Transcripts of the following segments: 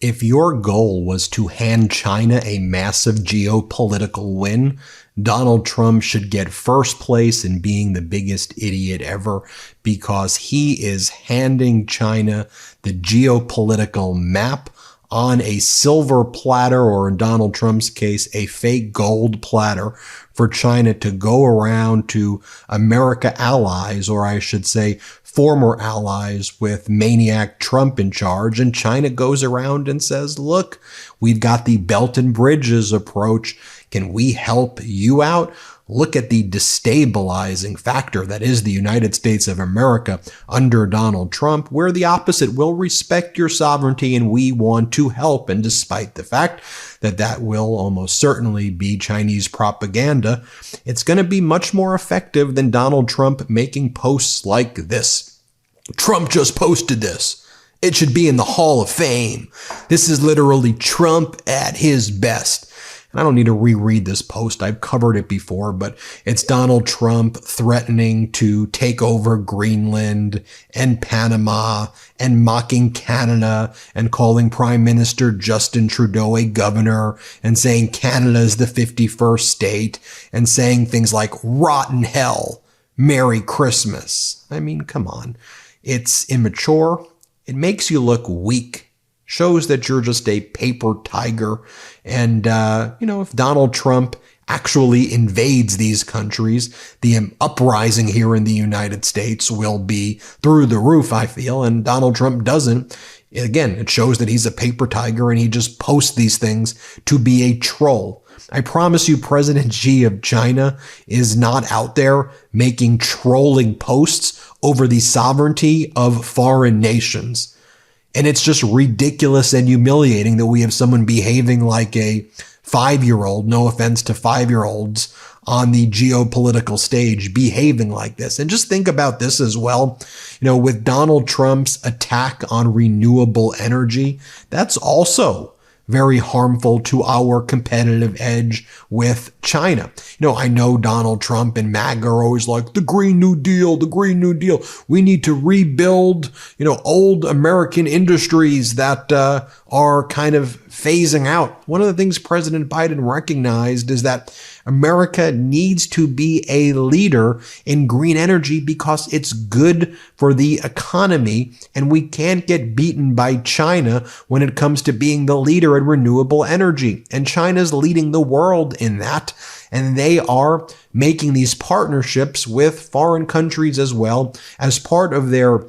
If your goal was to hand China a massive geopolitical win, Donald Trump should get first place in being the biggest idiot ever, because he is handing China the geopolitical map on a silver platter, or in Donald Trump's case, a fake gold platter, for China to go around to America allies, or I should say former allies with maniac Trump in charge. And China goes around and says, look, we've got the Belt and Bridges approach. Can we help you out? Look at the destabilizing factor that is the United States of America under Donald Trump. We're the opposite. We'll respect your sovereignty and we want to help. And despite the fact that that will almost certainly be Chinese propaganda, it's going to be much more effective than Donald Trump making posts like this. Trump just posted this. It should be in the Hall of Fame. This is literally Trump at his best. I don't need to reread this post. I've covered it before, but it's Donald Trump threatening to take over Greenland and Panama and mocking Canada and calling Prime Minister Justin Trudeau a governor and saying Canada is the 51st state and saying things like rotten hell, Merry Christmas. I mean, come on. It's immature. It makes you look weak. Shows that you're just a paper tiger. And, if Donald Trump actually invades these countries, the uprising here in the United States will be through the roof, I feel. And Donald Trump doesn't. Again, it shows that he's a paper tiger and he just posts these things to be a troll. I promise you, President Xi of China is not out there making trolling posts over the sovereignty of foreign nations. And it's just ridiculous and humiliating that we have someone behaving like a 5-year-old, no offense to 5-year-olds, on the geopolitical stage, behaving like this. And just think about this as well. With Donald Trump's attack on renewable energy, that's also very harmful to our competitive edge with China. I know Donald Trump and MAGA are always like, the Green New Deal, the Green New Deal. We need to rebuild, old American industries that are kind of phasing out. One of the things President Biden recognized is that America needs to be a leader in green energy because it's good for the economy, and we can't get beaten by China when it comes to being the leader in renewable energy. And China's leading the world in that, and they are making these partnerships with foreign countries as well as part of their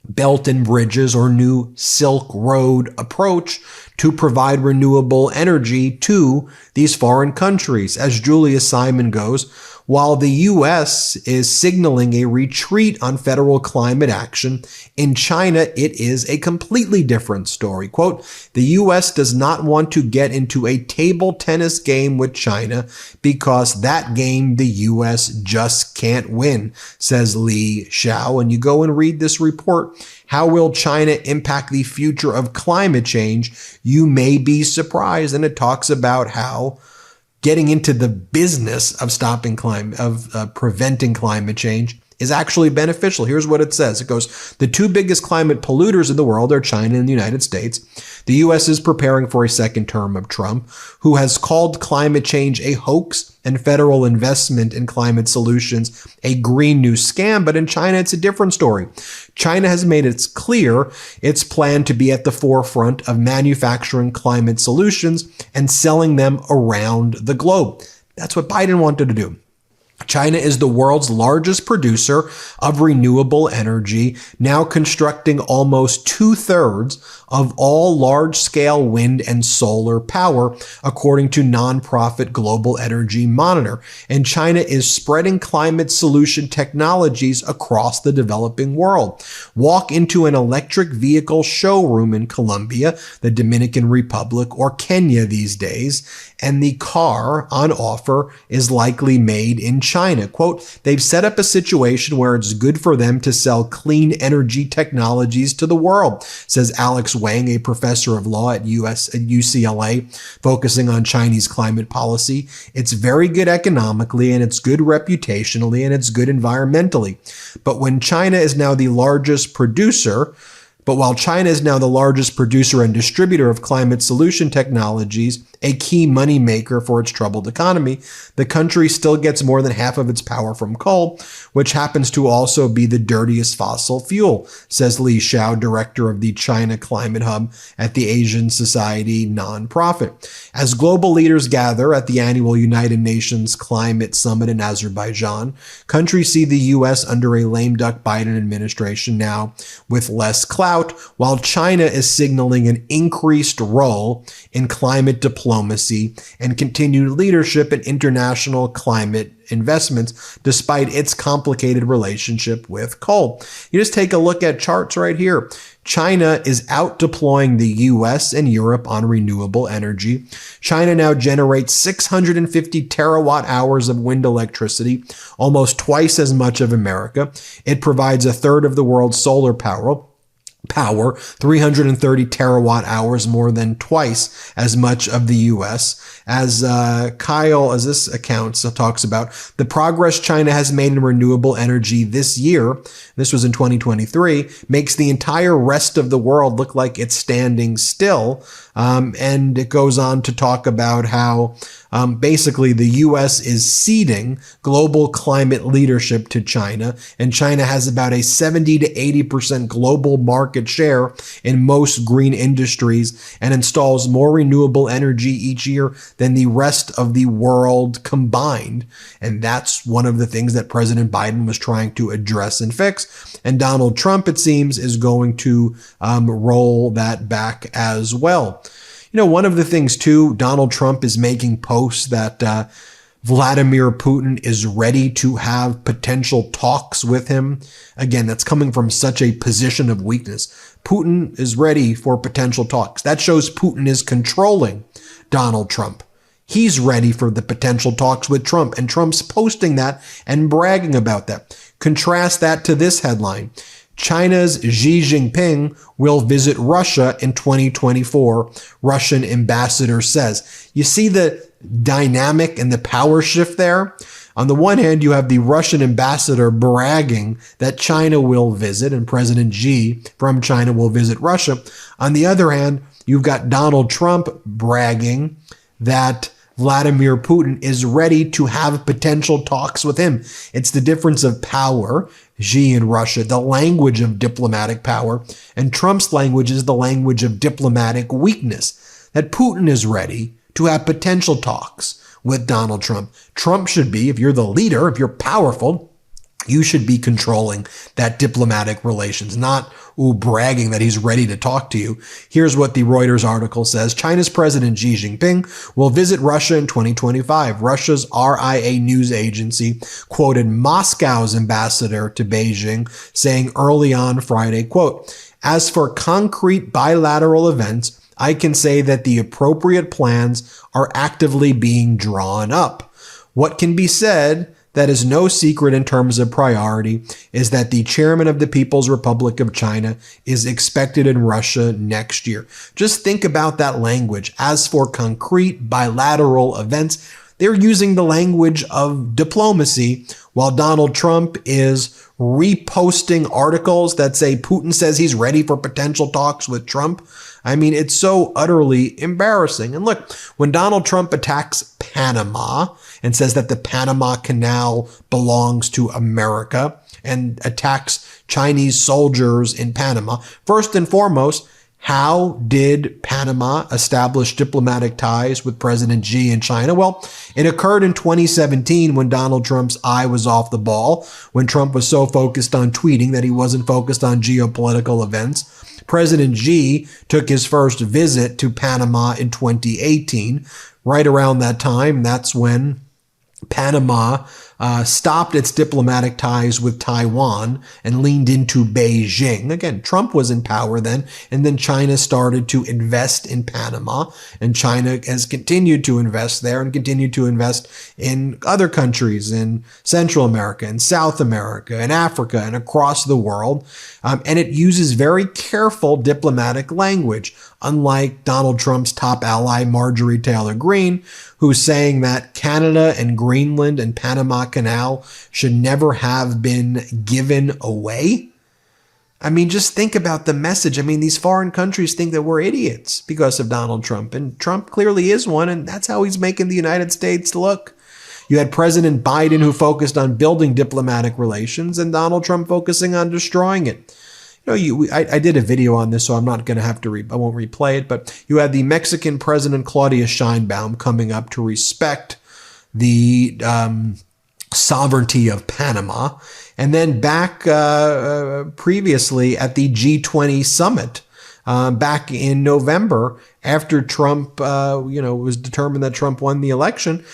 Belt and Bridges or new Silk Road approach to provide renewable energy to these foreign countries. As Julius Simon goes, while the U.S. is signaling a retreat on federal climate action, in China it is a completely different story. Quote, the U.S. does not want to get into a table tennis game with China because that game the U.S. just can't win, says Li Xiao. And you go and read this report. How will China impact the future of climate change? You may be surprised. And it talks about how getting into the business of preventing climate change is actually beneficial. Here's what it says. It goes, the two biggest climate polluters in the world are China and the United States. The U.S. is preparing for a second term of Trump, who has called climate change a hoax and federal investment in climate solutions a green new scam. But in China, it's a different story. China has made it clear its plan to be at the forefront of manufacturing climate solutions and selling them around the globe. That's what Biden wanted to do. China is the world's largest producer of renewable energy, now constructing almost 2/3 of all large-scale wind and solar power, according to nonprofit Global Energy Monitor. And China is spreading climate solution technologies across the developing world. Walk into an electric vehicle showroom in Colombia, the Dominican Republic, or Kenya these days, and the car on offer is likely made in China. Quote, they've set up a situation where it's good for them to sell clean energy technologies to the world, says Alex Wang, a professor of law at UCLA, focusing on Chinese climate policy. It's very good economically, and it's good reputationally, and it's good environmentally. But when China is now the largest producer, But while China is now the largest producer and distributor of climate solution technologies, a key moneymaker for its troubled economy, the country still gets more than half of its power from coal, which happens to also be the dirtiest fossil fuel, says Li Xiao, director of the China Climate Hub at the Asian Society nonprofit. As global leaders gather at the annual United Nations Climate Summit in Azerbaijan, countries see the U.S. under a lame duck Biden administration now with less clout, while China is signaling an increased role in climate diplomacy and continued leadership in international climate investments, despite its complicated relationship with coal. You just take a look at charts right here. China is out deploying the US and Europe on renewable energy. China now generates 650 terawatt hours of wind electricity, almost twice as much of America. It provides a third of the world's solar power, 330 terawatt hours, more than twice as much of the U.S. As this account talks about, the progress China has made in renewable energy this year, this was in 2023, makes the entire rest of the world look like it's standing still. And it goes on to talk about how basically the U.S. is ceding global climate leadership to China, and China has about a 70 to 80% global market share in most green industries and installs more renewable energy each year than the rest of the world combined. And that's one of the things that President Biden was trying to address and fix. And Donald Trump, it seems, is going to roll that back as well. You know, one of the things, too, Donald Trump is making posts that Vladimir Putin is ready to have potential talks with him. Again, that's coming from such a position of weakness. Putin is ready for potential talks. That shows Putin is controlling Donald Trump. He's ready for the potential talks with Trump, and Trump's posting that and bragging about that. Contrast that to this headline. China's Xi Jinping will visit Russia in 2024, Russian ambassador says. You see the dynamic and the power shift there? On the one hand, you have the Russian ambassador bragging that China will visit, and President Xi from China will visit Russia. On the other hand, you've got Donald Trump bragging that Vladimir Putin is ready to have potential talks with him. It's the difference of power, Xi in Russia, the language of diplomatic power, and Trump's language is the language of diplomatic weakness, that Putin is ready to have potential talks with Donald Trump. Trump should be, if you're the leader, if you're powerful, you should be controlling that diplomatic relations, not bragging that he's ready to talk to you. Here's what the Reuters article says. China's President Xi Jinping will visit Russia in 2025. Russia's RIA news agency quoted Moscow's ambassador to Beijing saying early on Friday, quote, "As for concrete bilateral events, I can say that the appropriate plans are actively being drawn up. What can be said that is no secret in terms of priority is that the chairman of the People's Republic of China is expected in Russia next year." Just think about that language. As for concrete bilateral events, they're using the language of diplomacy while Donald Trump is reposting articles that say Putin says he's ready for potential talks with Trump. I mean, it's so utterly embarrassing. And look, when Donald Trump attacks Panama and says that the Panama Canal belongs to America and attacks Chinese soldiers in Panama, first and foremost, how did Panama establish diplomatic ties with President Xi in China? Well, it occurred in 2017 when Donald Trump's eye was off the ball, when Trump was so focused on tweeting that he wasn't focused on geopolitical events. President Xi took his first visit to Panama in 2018. Right around that time, that's when Panama stopped its diplomatic ties with Taiwan and leaned into Beijing. Again, Trump was in power then, and then China started to invest in Panama, and China has continued to invest there and continued to invest in other countries in Central America and South America and Africa and across the world. And it uses very careful diplomatic language, unlike Donald Trump's top ally, Marjorie Taylor Greene, who's saying that Canada and Greenland and Panama Canal should never have been given away. I mean, just think about the message. I mean, these foreign countries think that we're idiots because of Donald Trump, and Trump clearly is one, and that's how he's making the United States look. You had President Biden, who focused on building diplomatic relations, and Donald Trump focusing on destroying it. I did a video on this, so I'm not going to have to I won't replay it, but you had the Mexican President Claudia Sheinbaum coming up to respect the sovereignty of Panama. And then back previously at the G20 summit back in November, after Trump, was determined that Trump won the election,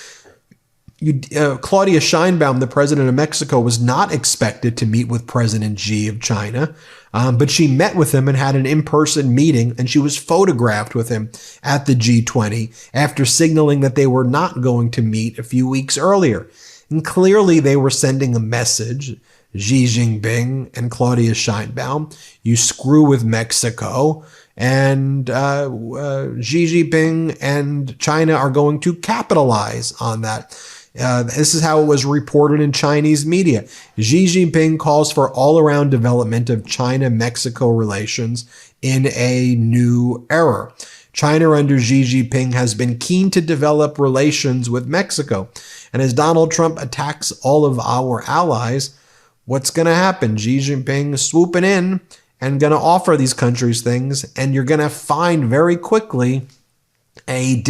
Claudia Sheinbaum, the president of Mexico, was not expected to meet with President Xi of China, but she met with him and had an in-person meeting, and she was photographed with him at the G20 after signaling that they were not going to meet a few weeks earlier. And clearly they were sending a message, Xi Jinping and Claudia Sheinbaum, you screw with Mexico, and Xi Jinping and China are going to capitalize on that. This is how it was reported in Chinese media. Xi Jinping calls for all-around development of China-Mexico relations in a new era. China under Xi Jinping has been keen to develop relations with Mexico. And as Donald Trump attacks all of our allies, what's going to happen? Xi Jinping is swooping in and going to offer these countries things, and you're going to find very quickly a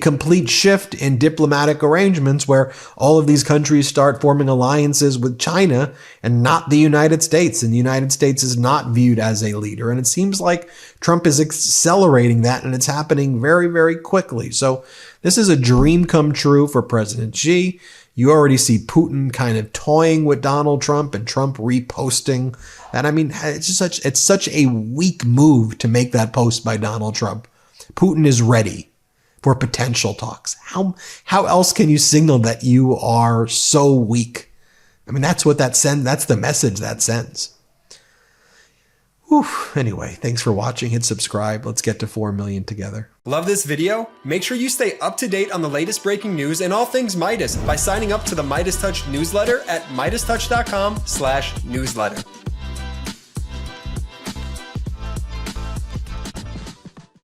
complete shift in diplomatic arrangements where all of these countries start forming alliances with China and not the United States. And the United States is not viewed as a leader. And it seems like Trump is accelerating that, and it's happening very, very quickly. So this is a dream come true for President Xi. You already see Putin kind of toying with Donald Trump and Trump reposting that. I mean, it's such a weak move to make that post by Donald Trump. Putin is ready for potential talks. How else can you signal that you are so weak? I mean, that's what that sends. That's the message that sends. Whew. Anyway, thanks for watching. Hit subscribe. Let's get to 4 million together. Love this video? Make sure you stay up to date on the latest breaking news and all things Midas by signing up to the MeidasTouch newsletter at MeidasTouch.com/newsletter.